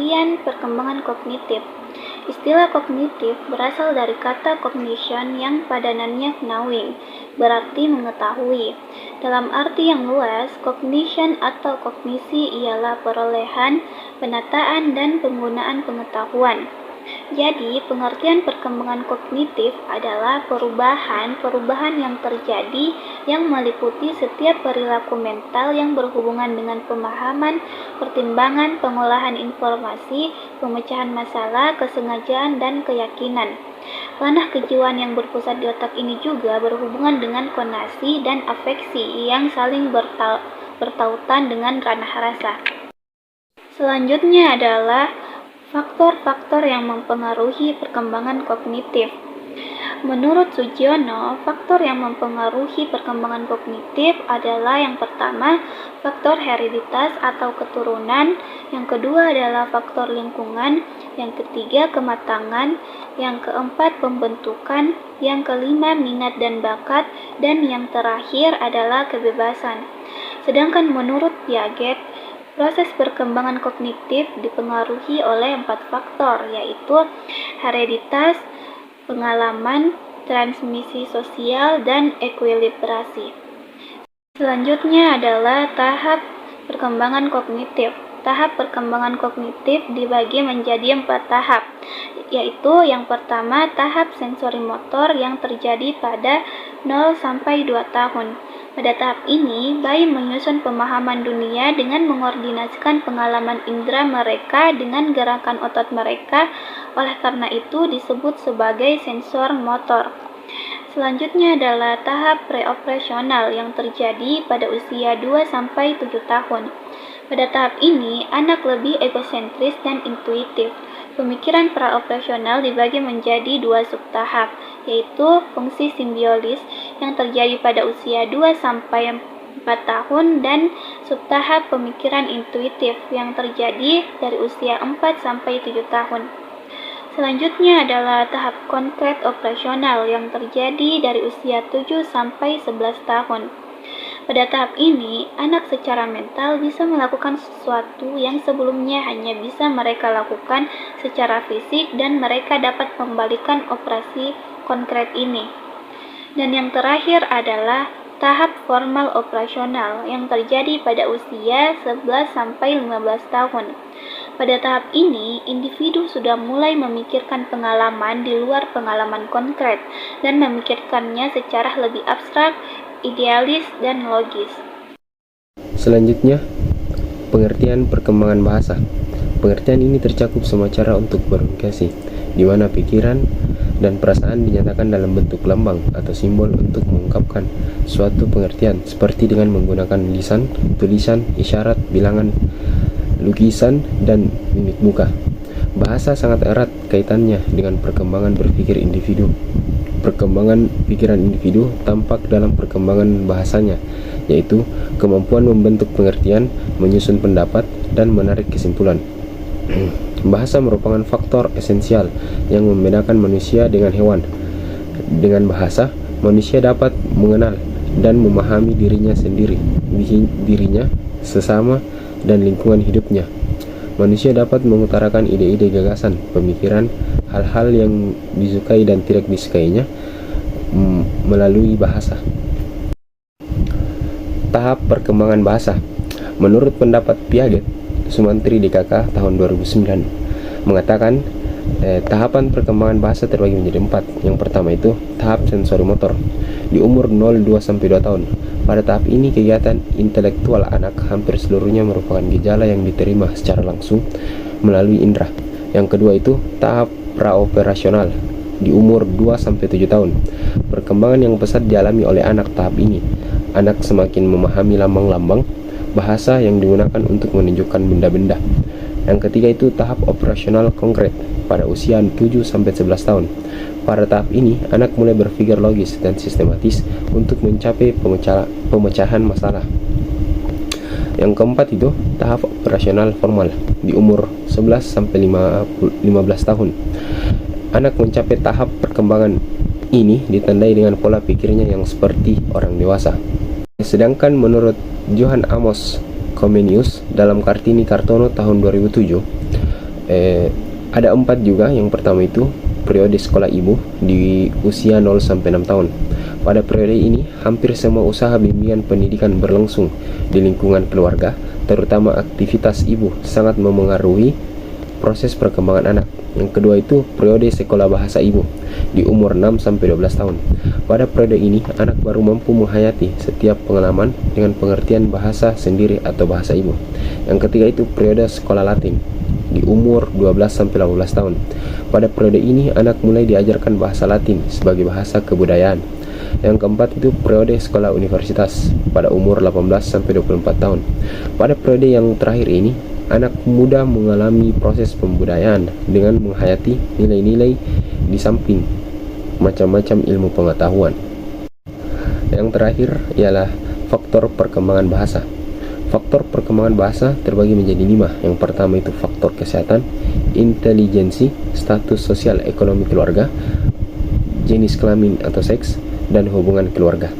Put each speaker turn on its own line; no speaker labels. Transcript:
pengertian perkembangan kognitif. Istilah kognitif berasal dari kata cognition yang padanannya knowing, berarti mengetahui. Dalam arti yang luas, cognition atau kognisi ialah perolehan, penataan, dan penggunaan pengetahuan. Jadi, pengertian perkembangan kognitif adalah perubahan yang terjadi yang meliputi setiap perilaku mental yang berhubungan dengan pemahaman, pertimbangan, pengolahan informasi, pemecahan masalah, kesengajaan, dan keyakinan. Ranah kejiwaan yang berpusat di otak ini juga berhubungan dengan konasi dan afeksi yang saling bertautan dengan ranah rasa. Selanjutnya adalah faktor-faktor yang mempengaruhi perkembangan kognitif. Menurut Sugiono, faktor yang mempengaruhi perkembangan kognitif adalah yang pertama, faktor hereditas atau keturunan, yang kedua adalah faktor lingkungan, yang ketiga kematangan, yang keempat pembentukan, yang kelima minat dan bakat, dan yang terakhir adalah kebebasan. Sedangkan menurut Piaget, proses perkembangan kognitif dipengaruhi oleh 4 faktor, yaitu hereditas, pengalaman, transmisi sosial, dan ekuilibrasi. Selanjutnya adalah tahap perkembangan kognitif. Tahap perkembangan kognitif dibagi menjadi 4 tahap, yaitu yang pertama tahap sensorimotor yang terjadi pada 0 sampai 2 tahun. Pada tahap ini, bayi menyusun pemahaman dunia dengan mengordinasikan pengalaman indera mereka dengan gerakan otot mereka, oleh karena itu disebut sebagai sensor motor. Selanjutnya adalah tahap preoperasional yang terjadi pada usia 2 sampai 7 tahun. Pada tahap ini, anak lebih egosentris dan intuitif. Pemikiran praoperasional dibagi menjadi 2 subtahap, yaitu fungsi simbiolis yang terjadi pada usia 2 sampai 4 tahun dan subtahap pemikiran intuitif yang terjadi dari usia 4 sampai 7 tahun. Selanjutnya adalah tahap konkret operasional yang terjadi dari usia 7 sampai 11 tahun. Pada tahap ini, anak secara mental bisa melakukan sesuatu yang sebelumnya hanya bisa mereka lakukan secara fisik dan mereka dapat membalikan operasi konkret ini. Dan yang terakhir adalah tahap formal operasional yang terjadi pada usia 11 sampai 15 tahun. Pada tahap ini, individu sudah mulai memikirkan pengalaman di luar pengalaman konkret dan memikirkannya secara lebih abstrak, idealis, dan logis.
Selanjutnya, pengertian perkembangan bahasa. Pengertian ini tercakup semua cara untuk berkomunikasi, di mana pikiran dan perasaan dinyatakan dalam bentuk lambang atau simbol untuk mengungkapkan suatu pengertian, seperti dengan menggunakan lisan, tulisan, isyarat, bilangan, lukisan, dan mimik muka. Bahasa sangat erat kaitannya dengan perkembangan berpikir individu. Perkembangan pikiran individu tampak dalam perkembangan bahasanya, yaitu kemampuan membentuk pengertian, menyusun pendapat, dan menarik kesimpulan. Bahasa merupakan faktor esensial yang membedakan manusia dengan hewan. Dengan bahasa, manusia dapat mengenal dan memahami dirinya sendiri, dirinya, sesama, dan lingkungan hidupnya. Manusia dapat mengutarakan ide-ide, gagasan, pemikiran, hal-hal yang disukai dan tidak disukainya melalui bahasa. Tahap perkembangan bahasa. Menurut pendapat Piaget, Sumantri DKK tahun 2009 mengatakan tahapan perkembangan bahasa terbagi menjadi 4. Yang pertama itu tahap sensorimotor di umur 0-2 sampai 2 tahun. Pada tahap ini, kegiatan intelektual anak hampir seluruhnya merupakan gejala yang diterima secara langsung melalui indera. Yang kedua itu tahap praoperasional di umur 2-7 tahun. Perkembangan yang pesat dialami oleh anak tahap ini. Anak semakin memahami lambang-lambang bahasa yang digunakan untuk menunjukkan benda-benda. Yang ketiga itu tahap operasional konkret pada usia 7-11 tahun. Pada tahap ini, anak mulai berpikir logis dan sistematis untuk mencapai pemecahan masalah. Yang keempat itu tahap operasional formal di umur 11-15 tahun. Anak mencapai tahap perkembangan ini ditandai dengan pola pikirnya yang seperti orang dewasa. Sedangkan menurut Johann Amos Comenius dalam Kartini Kartono tahun 2007, Ada 4 juga. Yang pertama itu periode sekolah ibu di usia 0 sampai 6 tahun. Pada periode ini, hampir semua usaha bimbingan pendidikan berlangsung di lingkungan keluarga, terutama aktivitas ibu sangat memengaruhi proses perkembangan anak. Yang kedua itu periode sekolah bahasa ibu di umur 6 sampai 12 tahun. Pada periode ini, anak baru mampu menghayati setiap pengalaman dengan pengertian bahasa sendiri atau bahasa ibu. Yang ketiga itu periode sekolah Latin di umur 12 sampai 18 tahun. Pada periode ini, anak mulai diajarkan bahasa Latin sebagai bahasa kebudayaan. Yang keempat itu periode sekolah universitas pada umur 18 sampai 24 tahun. Pada periode yang terakhir ini, anak muda mengalami proses pembudayaan dengan menghayati nilai-nilai di samping macam-macam ilmu pengetahuan. Yang terakhir ialah faktor perkembangan bahasa. Faktor perkembangan bahasa terbagi menjadi 5. Yang pertama itu faktor kesehatan, intelijensi, status sosial ekonomi keluarga, jenis kelamin atau seks, dan hubungan keluarga.